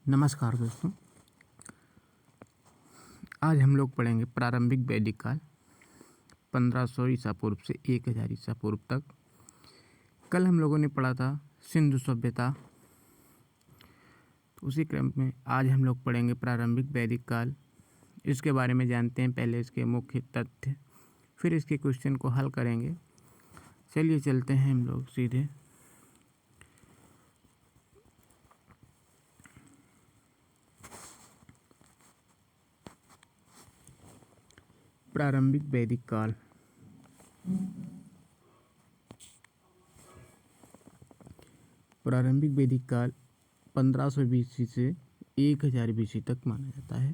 नमस्कार दोस्तों। आज हम लोग पढ़ेंगे प्रारंभिक वैदिक काल 1500 ईसा पूर्व से 1000 ईसा पूर्व तक। कल हम लोगों ने पढ़ा था सिंधु सभ्यता, तो उसी क्रम में आज हम लोग पढ़ेंगे प्रारंभिक वैदिक काल। इसके बारे में जानते हैं, पहले इसके मुख्य तथ्य, फिर इसके क्वेश्चन को हल करेंगे। चलिए चलते हैं हम लोग सीधे। प्रारंभिक वैदिक काल। प्रारंभिक वैदिक काल 1500 बीसी से 1000 बीसी तक माना जाता है।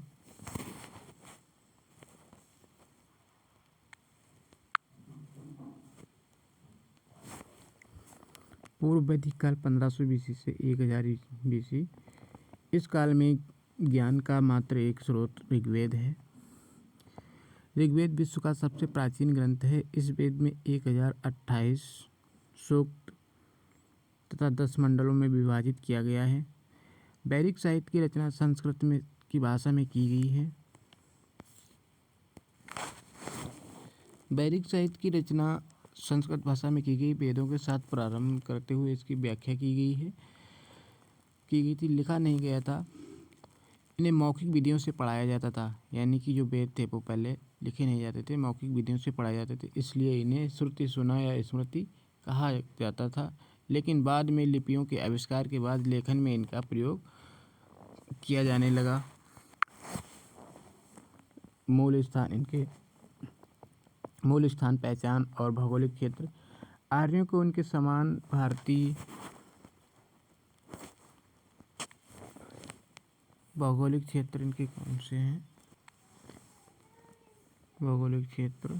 पूर्व वैदिक काल 1500 बीसी से 1000 बीसी। इस काल में ज्ञान का मात्र एक स्रोत ऋग्वेद है। ऋग्वेद विश्व का सबसे प्राचीन ग्रंथ है। इस वेद में 1028 सूक्त तथा 10 मंडलों में विभाजित किया गया है। वैदिक साहित्य की रचना संस्कृत में की भाषा में की गई है। वैदिक साहित्य की रचना संस्कृत भाषा में की गई, वेदों के साथ प्रारंभ करते हुए इसकी व्याख्या की गई थी। लिखा नहीं गया था, इन्हें मौखिक विधियों से पढ़ाया जाता था। यानी कि जो वेद थे वो पहले लिखे नहीं जाते थे, मौखिक विधियों से पढ़ाए जाते थे, इसलिए इन्हें श्रुति सुना या स्मृति कहा जाता था। लेकिन बाद में लिपियों के आविष्कार के बाद लेखन में इनका प्रयोग किया जाने लगा। मूल स्थान, पहचान और भौगोलिक क्षेत्र। आर्यों को उनके समान भारतीय भौगोलिक क्षेत्र इनके कौन से हैं? भौगोलिक क्षेत्र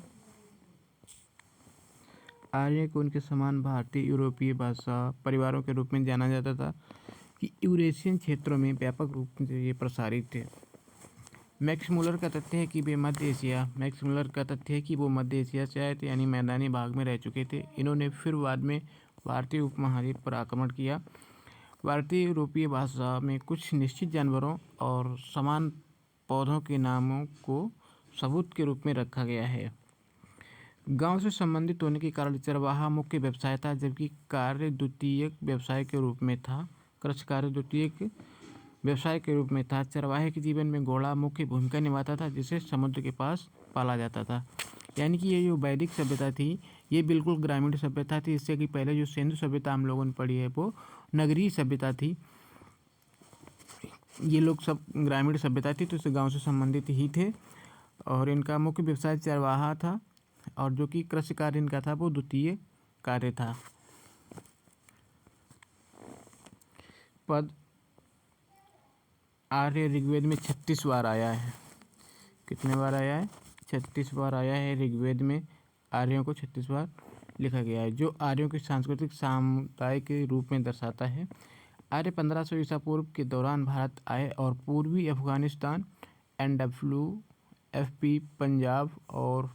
आर्य को उनके समान भारतीय यूरोपीय भाषा परिवारों के रूप में जाना जाता था कि यूरेशियन क्षेत्रों में व्यापक रूप से ये प्रसारित थे। मैक्स मुलर का तथ्य है कि वो मध्य एशिया से आए थे, यानी मैदानी भाग में रह चुके थे। इन्होंने फिर बाद में भारतीय उपमहाद्वीप पर आक्रमण किया। भारतीय यूरोपीय भाषा में कुछ निश्चित जानवरों और समान पौधों के नामों को सबूत के रूप में रखा गया है। गांव से संबंधित होने के कारण चरवाहा मुख्य व्यवसाय था, जबकि कार्य द्वितीयक व्यवसाय के रूप में था। कृषि कार्य द्वितीयक व्यवसाय के रूप में था। चरवाहे के जीवन में घोड़ा मुख्य भूमिका निभाता था, जिसे समुद्र के पास पाला जाता था। यानी कि ये जो वैदिक सभ्यता थी ये बिल्कुल ग्रामीण सभ्यता थी। इससे कि पहले जो सिंधु सभ्यता हम लोगों ने पढ़ी है वो नगरीय सभ्यता थी। ये लोग सब ग्रामीण सभ्यता थी, तो इस गाँव से संबंधित ही थे और इनका मुख्य व्यवसाय चरवाहा था, और जो कि कृषि कार्य इनका था वो द्वितीय कार्य था। पद आर्य ऋग्वेद में 36 बार आया है। कितने बार आया है? 36 बार आया है। ऋग्वेद में आर्यों को 36 बार लिखा गया है, जो आर्यों के सांस्कृतिक समुदाय के रूप में दर्शाता है। आर्य 1500 ईसा पूर्व के दौरान भारत आए और पूर्वी अफगानिस्तान, NWFP, पंजाब और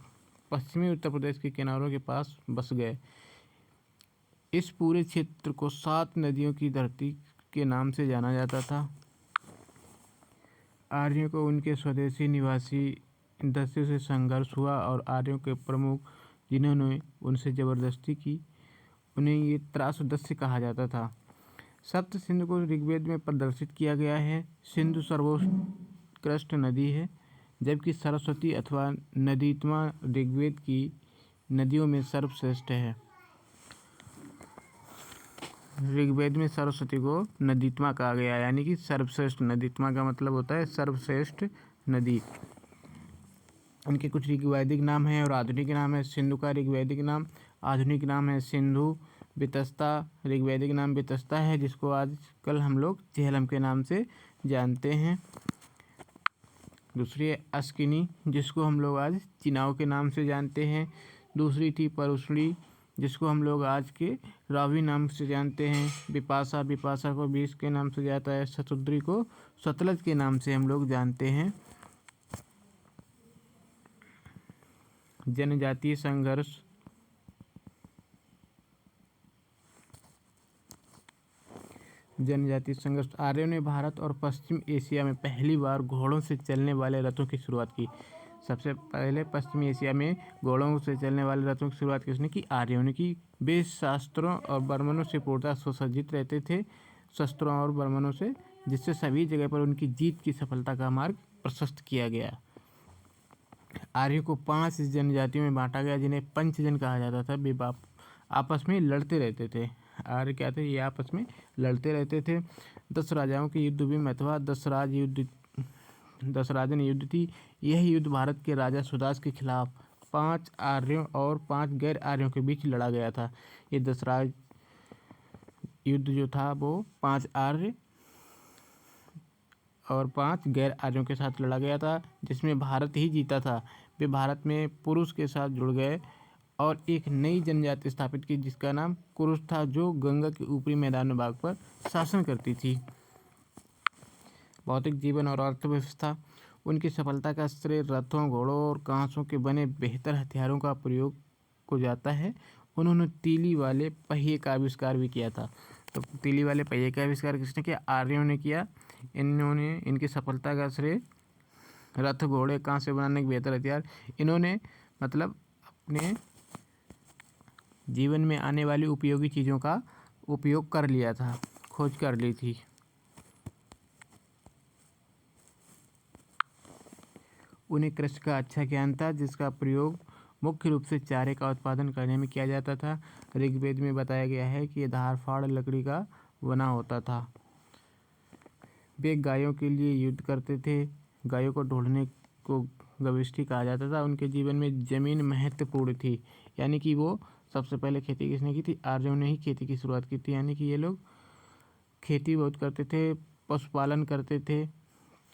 पश्चिमी उत्तर प्रदेश के किनारों के पास बस गए। इस पूरे क्षेत्र को 7 नदियों की धरती के नाम से जाना जाता था। आर्यों को उनके स्वदेशी निवासी दस्युओं से संघर्ष हुआ और आर्यों के प्रमुख, जिन्होंने उनसे जबरदस्ती की, उन्हें ये त्रासदस्य कहा जाता था। सप्त सिंधु को ऋग्वेद में प्रदर्शित किया गया है। सिंधु सर्वोत्कृष्ट नदी है, जबकि सरस्वती अथवा नदीत्मा ऋग्वेद की नदियों में सर्वश्रेष्ठ है। ऋग्वेद में सरस्वती को नदीत्मा कहा गया, यानी कि सर्वश्रेष्ठ। नदीत्मा का मतलब होता है सर्वश्रेष्ठ नदी। इनके कुछ ऋग्वैदिक नाम हैं और आधुनिक नाम है। सिंधु का ऋग्वैदिक नाम, आधुनिक नाम है सिंधु। वितस्ता ऋग्वैदिक नाम वितस्ता है, जिसको आजकल हम लोग झेलम के नाम से जानते हैं। दूसरी है अस्किनी, जिसको हम लोग आज चिनाव के नाम से जानते हैं। दूसरी थी परुष्णी, जिसको हम लोग आज के रावी नाम से जानते हैं। विपाशा को बीस के नाम से जाता है। शतुद्री को सतलज के नाम से हम लोग जानते हैं। जनजातीय संघर्ष जनजातीय संघर्ष। आर्यों ने भारत और पश्चिम एशिया में पहली बार घोड़ों से चलने वाले रथों की शुरुआत की। सबसे पहले पश्चिमी एशिया में घोड़ों से चलने वाले रथों की शुरुआत किसने की? आर्यों ने की। वे शास्त्रों और बर्मनों से पूर्णतः सुसज्जित रहते थे, शस्त्रों और बर्मनों से, जिससे सभी जगह पर उनकी जीत की सफलता का मार्ग प्रशस्त किया गया। आर्यों को 5 जनजातियों में बांटा गया, जिन्हें पंचजन कहा जाता था। वे आपस में लड़ते रहते थे। आर्य क्या थे? ये आपस में लड़ते रहते थे। 10 राजाओं के युद्ध भी अथवा दशराजन युद्ध थी। यह युद्ध भारत के राजा सुदास के खिलाफ 5 आर्यों और 5 गैर आर्यों के बीच लड़ा गया था। ये दशराज युद्ध जो था वो 5 आर्य और 5 गैर आर्यों के साथ लड़ा गया था, जिसमें भारत ही जीता था। वे भारत में पुरुष के साथ जुड़ गए और एक नई जनजाति स्थापित की, जिसका नाम कुरुश था, जो गंगा के ऊपरी मैदान भाग पर शासन करती थी। भौतिक जीवन और अर्थव्यवस्था। उनकी सफलता का श्रेय रथों, घोड़ों और कांसों के बने बेहतर हथियारों का प्रयोग को जाता है। उन्होंने तीली वाले पहिए का आविष्कार भी किया था। तो तीली वाले पहिए का आविष्कार किसने किया? आर्यों ने किया। इनकी सफलता का श्रेय रथ, घोड़े, कांस से बनाने के बेहतर हथियार, इन्होंने मतलब अपने जीवन में आने वाली उपयोगी चीज़ों का उपयोग कर लिया था, खोज कर ली थी। उन्हें कृषि का अच्छा ज्ञान था, जिसका प्रयोग मुख्य रूप से चारे का उत्पादन करने में किया जाता था। ऋग्वेद में बताया गया है कि यह धार फाड़ लकड़ी का बना होता था। वे गायों के लिए युद्ध करते थे। गायों को ढूंढने को गविष्ठी कहा जाता था। उनके जीवन में जमीन महत्वपूर्ण थी, यानी कि वो सबसे पहले खेती किसने की थी? आर्यों ने ही खेती की शुरुआत की थी। यानी कि ये लोग खेती बहुत करते थे, पशुपालन करते थे,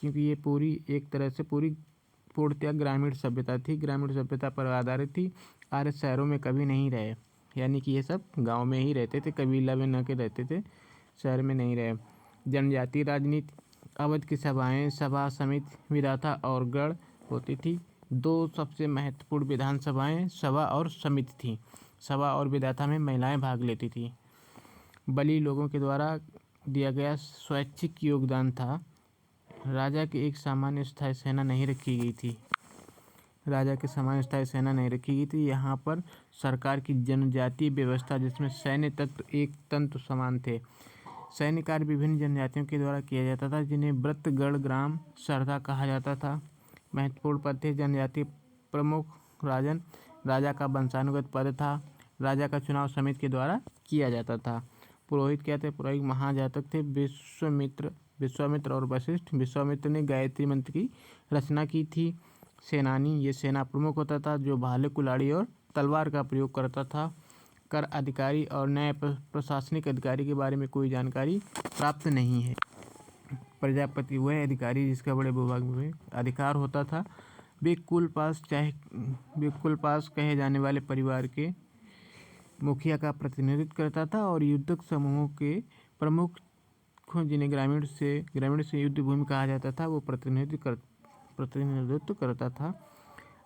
क्योंकि ये पूरी एक तरह से पूर्णतया ग्रामीण सभ्यता थी, ग्रामीण सभ्यता पर आधारित थी। आर्य शहरों में कभी नहीं रहे, यानी कि ये सब गांव में ही रहते थे, कबीला में न के रहते थे, शहर में नहीं रहे। जनजातीय राजनीति। अवध की सभाएं सभा, समिति, विधाता और गण होती थी। 2 सबसे महत्वपूर्ण विधानसभाएं सभा और समिति थी। सभा और विधाता में महिलाएं भाग लेती थी। बलि लोगों के द्वारा दिया गया स्वैच्छिक योगदान था। राजा की एक सामान्य स्थायी सेना नहीं रखी गई थी। राजा की सामान्य स्थायी सेना नहीं रखी गई थी। यहाँ पर सरकार की जनजातीय व्यवस्था, जिसमें सैन्य तत्व एक तंत्र समान थे। सैन्य कार्य विभिन्न जनजातियों के द्वारा किया जाता था, जिन्हें व्रत, गढ़, ग्राम, सरदा कहा जाता था। महत्वपूर्ण पद थे। जनजातीय प्रमुख राजन, राजा का वंशानुगत पद था। राजा का चुनाव समिति के द्वारा किया जाता था। पुरोहित क्या थे? पुरोहित महाजातक थे। विश्वामित्र और वशिष्ठ। विश्वामित्र ने गायत्री मंत्र की रचना की थी। सेनानी, ये सेना प्रमुख होता था, जो भाले, कुल्हाड़ी और तलवार का प्रयोग करता था। कर अधिकारी और न्याय प्रशासनिक अधिकारी के बारे में कोई जानकारी प्राप्त नहीं है। प्रजापति वह अधिकारी जिसका बड़े भूभाग में अधिकार होता था। वे कुल पास कहे जाने वाले परिवार के मुखिया का प्रतिनिधित्व करता था और युद्धक समूहों के प्रमुख, जिन्हें ग्रामीण से युद्ध भूमि कहा जाता था, वो प्रतिनिधित्व करता था।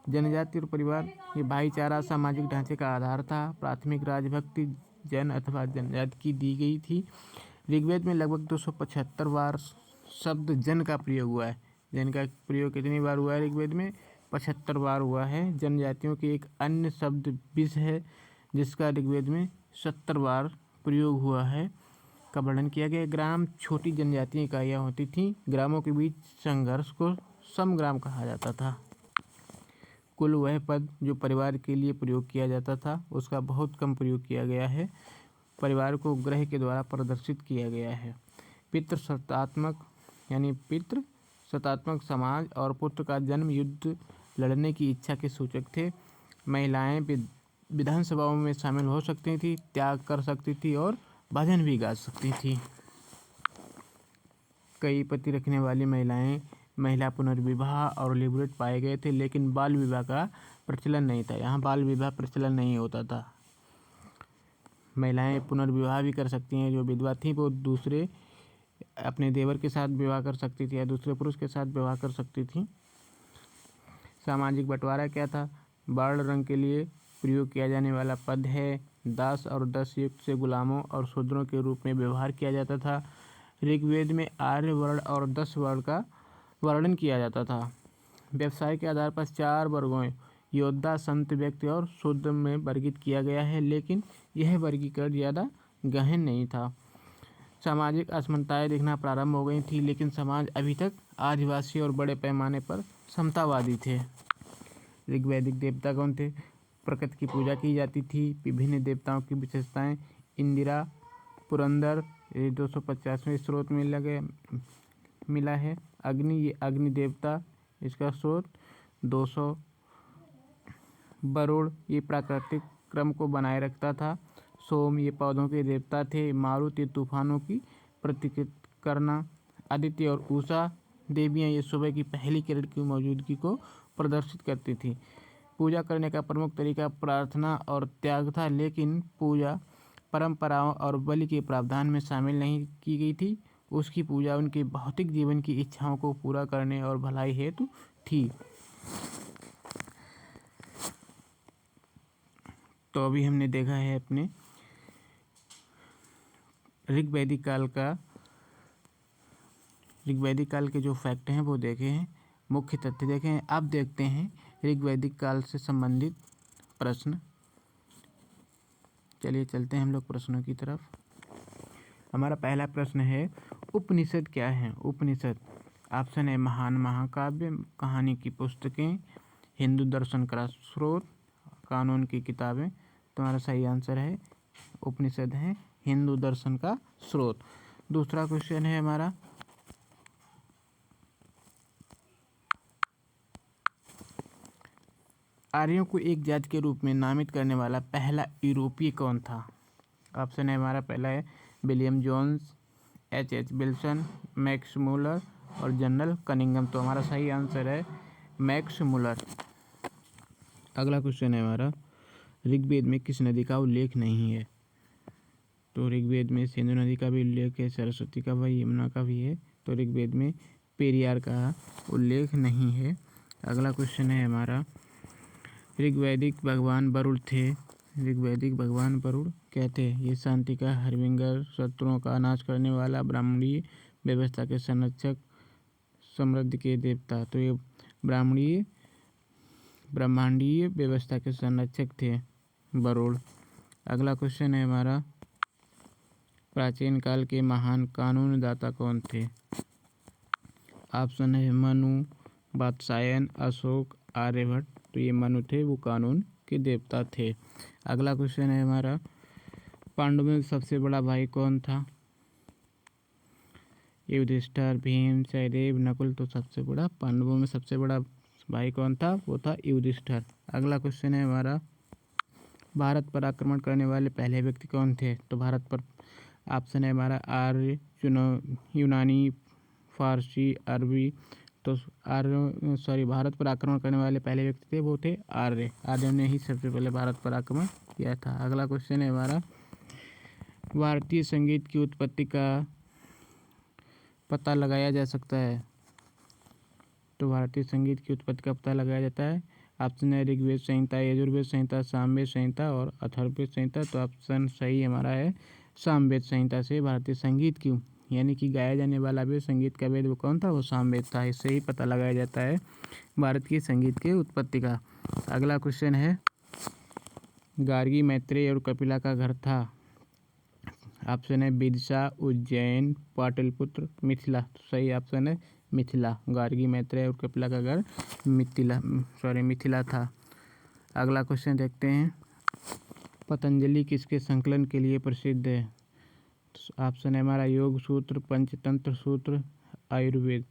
जनजाति और परिवार, ये भाईचारा सामाजिक ढांचे का आधार था। प्राथमिक राजभक्ति जन अथवा जनजाति की दी गई थी। ऋग्वेद में लगभग 275 बार शब्द जन का प्रयोग हुआ है। जन का प्रयोग कितनी बार हुआ है ऋग्वेद में? 75 बार हुआ है। जनजातियों के एक अन्य शब्द विष है, जिसका ऋग्वेद में 70 बार प्रयोग हुआ है, का वर्णन किया गया। ग्राम छोटी जनजातीय इकाइयाँ होती थीं। ग्रामों के बीच संघर्ष को समग्राम कहा जाता था। कुल वह पद जो परिवार के लिए प्रयोग किया जाता था, उसका बहुत कम प्रयोग किया गया है। परिवार को ग्रह के द्वारा प्रदर्शित किया गया है। पितृ सत्तात्मक समाज और पुत्र का जन्म युद्ध लड़ने की इच्छा के सूचक थे। महिलाएं विधानसभाओं में शामिल हो सकती थी, त्याग कर सकती थी और भजन भी गा सकती थी। कई पति रखने वाली महिला पुनर्विवाह और लिबरेट पाए गए थे, लेकिन बाल विवाह का प्रचलन नहीं था। यहाँ बाल विवाह प्रचलन नहीं होता था। महिलाएं पुनर्विवाह भी कर सकती हैं। जो विधवा थी वो दूसरे अपने देवर के साथ विवाह कर सकती थी या दूसरे पुरुष के साथ विवाह कर सकती थी। सामाजिक बंटवारा क्या था? वर्ण रंग के लिए प्रयोग किया जाने वाला पद है। दास और दास युक्त से गुलामों और शूद्रों के रूप में व्यवहार किया जाता था। ऋग्वेद में आर्य वर्ण और 10 वर्ण का वर्णन किया जाता था। व्यवसाय के आधार पर 4 वर्गों योद्धा, संत, व्यक्ति और शूद्र में वर्गीकृत किया गया है, लेकिन यह वर्गीकरण ज़्यादा गहन नहीं था। सामाजिक असमानताएं दिखना प्रारंभ हो गई थी, लेकिन समाज अभी तक आदिवासी और बड़े पैमाने पर समतावादी थे। ऋग्वैदिक देवता कौन थे? प्रकृति की पूजा की जाती थी। विभिन्न देवताओं की विशेषताएं इंदिरा, पुरंदर, ये 250वें स्रोत में मिला है। अग्नि, ये अग्नि देवता, इसका स्रोत 200। वरुण, ये प्राकृतिक क्रम को बनाए रखता था। सोम, ये पौधों के देवता थे। मारुत, ये तूफानों की प्रतिकृत करना। आदित्य और उषा देवियाँ, ये सुबह की पहली किरण की मौजूदगी को प्रदर्शित करती थी। पूजा करने का प्रमुख तरीका प्रार्थना और त्याग था, लेकिन पूजा परंपराओं और बलि के प्रावधान में शामिल नहीं की गई थी। उसकी पूजा उनके भौतिक जीवन की इच्छाओं को पूरा करने और भलाई हेतु थी। तो अभी हमने देखा है अपने ऋग्वैदिक काल के जो फैक्ट हैं वो देखे हैं, मुख्य तथ्य देखे हैं। अब देखते हैं ऋग्वैदिक काल से संबंधित प्रश्न। चलिए चलते हैं हम लोग प्रश्नों की तरफ। हमारा पहला प्रश्न है, उपनिषद क्या है? उपनिषद ऑप्शन है महान महाकाव्य, कहानी की पुस्तकें, हिंदू दर्शन का स्रोत, कानून की किताबें। तुम्हारा सही आंसर है उपनिषद है हिंदू दर्शन का स्रोत। दूसरा क्वेश्चन है हमारा, आर्यों को एक जाति के रूप में नामित करने वाला पहला यूरोपीय कौन था? ऑप्शन है हमारा पहला है William Jones, H.H. Wilson, Max Muller और जनरल कनिंघम। तो हमारा सही आंसर है मैक्स मूलर। अगला क्वेश्चन है हमारा, ऋग्वेद में किस नदी का उल्लेख नहीं है? तो ऋग्वेद में सिंधु नदी का भी उल्लेख है, सरस्वती का भी, यमुना का भी है। तो ऋग्वेद में पेरियार का उल्लेख नहीं है। अगला क्वेश्चन है हमारा, ऋग्वैदिक भगवान वरुण थे। ऋग्वैदिक भगवान वरुण क्या थे? ये शांति का हरविंगर, शत्रुओं का नाश करने वाला, ब्राह्मणीय व्यवस्था के संरक्षक, समृद्धि के देवता। तो ये ब्रह्मांडीय व्यवस्था के संरक्षक थे वरुण। अगला क्वेश्चन है हमारा, प्राचीन काल के महान कानून दाता कौन थे? ऑप्शन है मनु, वात्स्यायन, अशोक, आर्यभट्ट। तो ये मनु थे, वो कानून के देवता थे। अगला क्वेश्चन है हमारा, पांडवों में सबसे बड़ा भाई कौन था? युधिष्ठिर, भीम, सहदेव, नकुल। तो सबसे बड़ा पांडवों में सबसे बड़ा भाई कौन था? वो था युधिष्ठिर। अगला क्वेश्चन है हमारा, भारत पर आक्रमण करने वाले पहले व्यक्ति कौन थे? तो भारत पर ऑप्शन है हमारा आर्य, यूनानी, फारसी, अरबी। तो भारत पर आक्रमण करने वाले पहले व्यक्ति थे वो थे आर्य। आर्य ने ही सबसे पहले भारत पर आक्रमण किया था। अगला क्वेश्चन है हमारा, भारतीय संगीत की उत्पत्ति का पता लगाया जा सकता है? तो भारतीय संगीत की उत्पत्ति का पता लगाया जाता है। ऑप्शन है ऋग्वेद संहिता, यजुर्वेद संहिता, सामवेद संहिता और अथर्ववेद संहिता। तो ऑप्शन सही हमारा है सामवेद संहिता से भारतीय संगीत की, यानी कि गाया जाने वाला वेद, संगीत का वेद वो कौन था? वो सामवेद था। इससे ही पता लगाया जाता है भारत की संगीत की उत्पत्ति का। अगला क्वेश्चन है, गार्गी मैत्रेय और कपिला का घर था? ऑप्शन है विदिशा, उज्जैन, पाटलिपुत्र, मिथिला। तो सही ऑप्शन है मिथिला। गार्गी मैत्रेय और कपिला का घर मिथिला था। अगला क्वेश्चन देखते हैं, पतंजलि किसके संकलन के लिए प्रसिद्ध है? ऑप्शन है हमारा योग सूत्र, पंचतंत्र सूत्र, आयुर्वेद।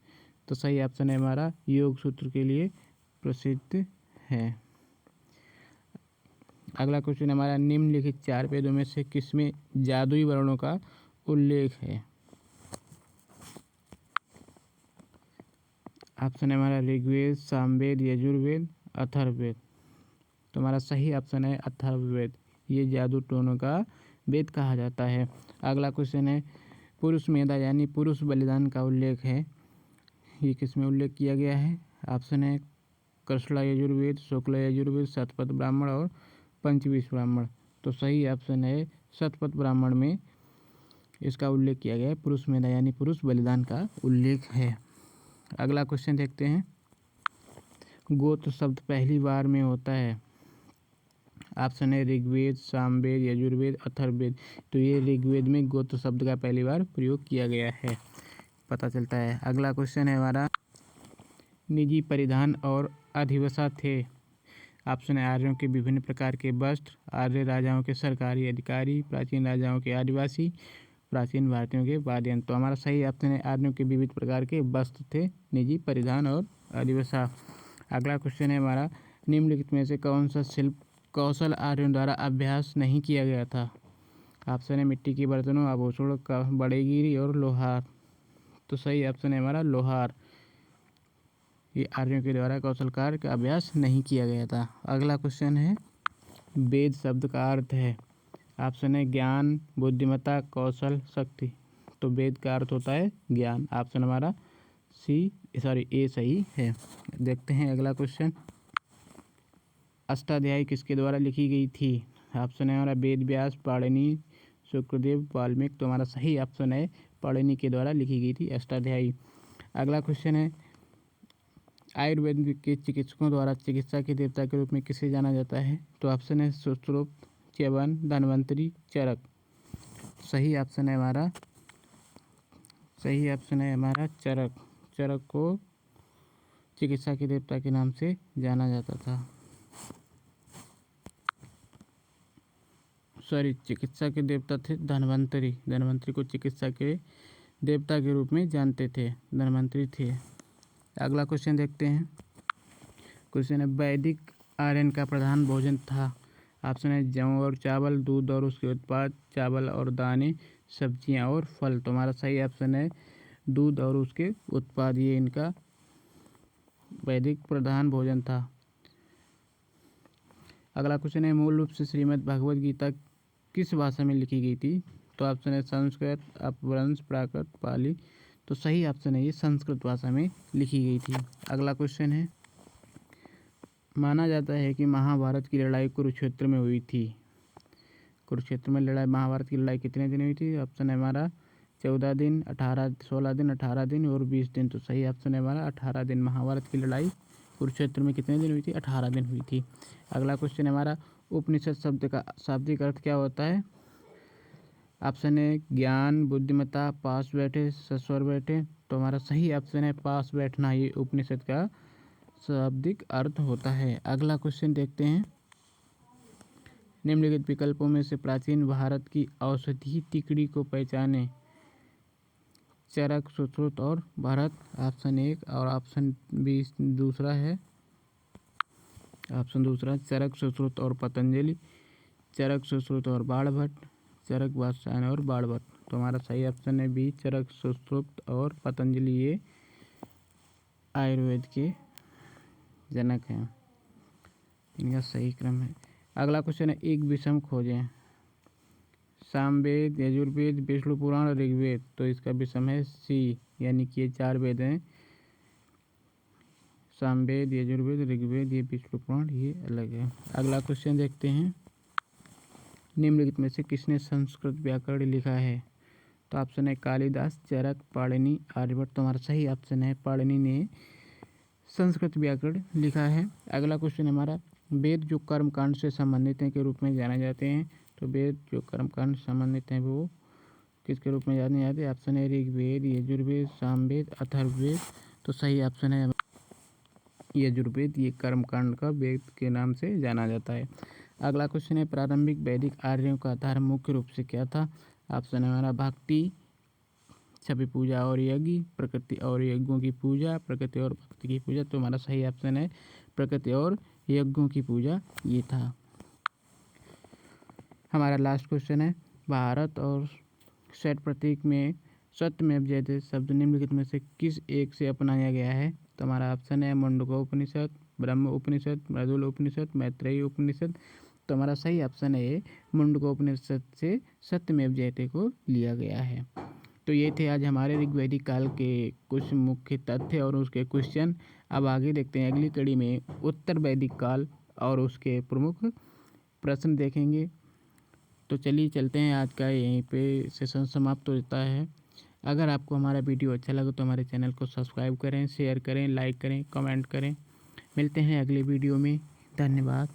तो सही ऑप्शन है हमारा योग सूत्र के लिए प्रसिद्ध है। अगला क्वेश्चन हमारा, निम्नलिखित 4 वेदों में से किसमें जादुई वर्णों का उल्लेख है? ऑप्शन है हमारा ऋग्वेद, सामवेद, यजुर्वेद, अथर्ववेद। तो हमारा सही ऑप्शन है अथर्ववेद। ये जादू टोनों का वेद कहा जाता है। अगला क्वेश्चन है, पुरुष मेधा यानी पुरुष बलिदान का उल्लेख है, ये किसमें उल्लेख किया गया है? ऑप्शन है कृष्णा यजुर्वेद, शुक्ला यजुर्वेद, शतपथ ब्राह्मण और पंचविंश ब्राह्मण। तो सही ऑप्शन है शतपथ ब्राह्मण में इसका उल्लेख किया गया है। पुरुष मेधा यानी पुरुष बलिदान का उल्लेख है। अगला क्वेश्चन देखते हैं। गोत्र शब्द पहली बार में होता है। ऑप्शन है ऋग्वेद, सामवेद, यजुर्वेद, अथर्ववेद। तो ये ऋग्वेद में गोत्र शब्द का पहली बार प्रयोग किया गया है, पता चलता है। अगला क्वेश्चन है हमारा, निजी परिधान और अधिवसा थे। ऑप्शन है आर्यों के विभिन्न प्रकार के वस्त्र, आर्य राजाओं के सरकारी अधिकारी, प्राचीन राजाओं के आदिवासी, प्राचीन भारतीयों के वाद्य यंत्र। तो हमारा सही ऑप्शन है आर्यों के विविध प्रकार के वस्त्र थे, निजी परिधान और अधिवसा। अगला क्वेश्चन है हमारा, निम्नलिखित में से कौन सा शिल्प कौशल आर्यों द्वारा अभ्यास नहीं किया गया था। ऑप्शन है मिट्टी के बर्तनों, आभूषण का बड़ेगिरी और लोहार। तो सही ऑप्शन है हमारा लोहार। ये आर्यों के द्वारा कौशल कार्य का अभ्यास नहीं किया गया था। अगला क्वेश्चन है, वेद शब्द का अर्थ है। ऑप्शन है ज्ञान, बुद्धिमत्ता, कौशल, शक्ति। तो वेद का अर्थ होता है ज्ञान। ऑप्शन हमारा ए सही है। देखते हैं अगला क्वेश्चन, अष्टाध्यायी किसके द्वारा लिखी गई थी। ऑप्शन है हमारा वेद व्यास, पाणिनि, शुक्रदेव, वाल्मीकि। तो हमारा सही ऑप्शन है पाणिनि के द्वारा लिखी गई थी अष्टाध्यायी। अगला क्वेश्चन है, आयुर्वेद के चिकित्सकों द्वारा चिकित्सा के देवता के रूप में किसे जाना जाता है। तो ऑप्शन है सुश्रुत, च्यवन, धन्वंतरी, चरक। सही ऑप्शन है हमारा चरक। चरक को चिकित्सा के देवता के नाम से जाना जाता था। चिकित्सा के देवता थे धन्वंतरी। धन्वंतरी को चिकित्सा के देवता के रूप में जानते थे, धन्वंतरी थे। अगला क्वेश्चन देखते हैं। क्वेश्चन है, वैदिक आर्यन का प्रधान भोजन था। ऑप्शन है जौ और चावल, दूध और उसके उत्पाद, चावल और दाने, सब्जियां और फल। तो हमारा सही ऑप्शन है दूध और उसके उत्पाद, ये इनका वैदिक प्रधान भोजन था। अगला क्वेश्चन है, मूल रूप से श्रीमद् भगवद गीता किस भाषा में लिखी गई थी। तो ऑप्शन है संस्कृत, अपभ्रंश, प्राकृत, पाली। तो सही ऑप्शन है ये संस्कृत भाषा में लिखी गई थी। अगला क्वेश्चन है, माना जाता है कि महाभारत की लड़ाई कुरुक्षेत्र में हुई थी। कुरुक्षेत्र में महाभारत की लड़ाई कितने दिन हुई थी। ऑप्शन है हमारा 14 दिन, 16 दिन, 18 दिन और 20 दिन। तो सही ऑप्शन है हमारा 18 दिन। महाभारत की लड़ाई कुरुक्षेत्र में कितने दिन हुई थी, 18 दिन हुई थी। अगला क्वेश्चन है हमारा, उपनिषद शब्द का शाब्दिक अर्थ क्या होता है। ऑप्शन है ज्ञान, बुद्धिमत्ता, पास बैठे, सस्वर बैठे। तो हमारा सही ऑप्शन है पास बैठना, ये उपनिषद का शाब्दिक अर्थ होता है। अगला क्वेश्चन देखते हैं, निम्नलिखित विकल्पों में से प्राचीन भारत की औषधि तिकड़ी को पहचाने। चरक, सुश्रुत और भरत। ऑप्शन 1 और ऑप्शन बी दूसरा है। ऑप्शन दूसरा चरक, सुश्रुत और पतंजलि, चरक, सुश्रुत और बाणभट्ट, चरक, वात्स्यायन और बाणभट्ट। तो हमारा सही ऑप्शन है बी, चरक, सुश्रुत और पतंजलि, ये आयुर्वेद के जनक हैं, इनका सही क्रम है। अगला क्वेश्चन है, एक विषम खोजें। सामवेद, यजुर्वेद, विष्णु पुराण और ऋग्वेद। तो इसका विषम है सी, यानी कि ये 4 वेद हैं, सामवेद, यजुर्वेद, ऋग्वेद, ये विष्णु पुराण, ये अलग है। अगला क्वेश्चन देखते हैं, निम्नलिखित में से किसने संस्कृत व्याकरण लिखा है। तो ऑप्शन है कालिदास, चरक, पाणिनि, आर्यभट्ट। तो हमारा सही ऑप्शन है पाणिनि ने संस्कृत व्याकरण लिखा है। अगला क्वेश्चन हमारा, वेद जो कर्मकांड से संबंधित हैं के रूप में जाने जाते हैं। तो वेद जो कर्मकांड से संबंधित हैं वो किसके रूप में जाने जाते हैं। ऑप्शन है ऋग्वेद, यजुर्वेद, सामवेद, अथर्ववेद। तो सही ऑप्शन है यजुर्वेद, ये कर्मकांड का वेद के नाम से जाना जाता है। अगला क्वेश्चन है, प्रारंभिक वैदिक आर्यों का धर्म मुख्य रूप से क्या था। ऑप्शन है हमारा भक्ति, छवि पूजा और यज्ञ, प्रकृति और यज्ञों की पूजा, प्रकृति और भक्ति की पूजा। तो हमारा सही ऑप्शन है प्रकृति और यज्ञों की पूजा, ये था। हमारा लास्ट क्वेश्चन है, भारत और सेट प्रतीक में सत्यमेव जयते शब्द निम्नलिखित में से किस एक से अपनाया गया है। तो हमारा ऑप्शन है मुंडको उपनिषद, ब्रह्म उपनिषद, मृदुल उपनिषद, मैत्रेयी उपनिषद। तो हमारा सही ऑप्शन है मुंडको उपनिषद से सत्यमेव जयते को लिया गया है। तो ये थे आज हमारे ऋग्वैदिक काल के कुछ मुख्य तथ्य और उसके क्वेश्चन। अब आगे देखते हैं अगली कड़ी में उत्तर वैदिक काल और उसके प्रमुख प्रश्न देखेंगे। तो चलिए चलते हैं, आज का यहीं पे सेशन समाप्त होता है। अगर आपको हमारा वीडियो अच्छा लगे तो हमारे चैनल को सब्सक्राइब करें, शेयर करें, लाइक करें, कमेंट करें। मिलते हैं अगले वीडियो में। धन्यवाद।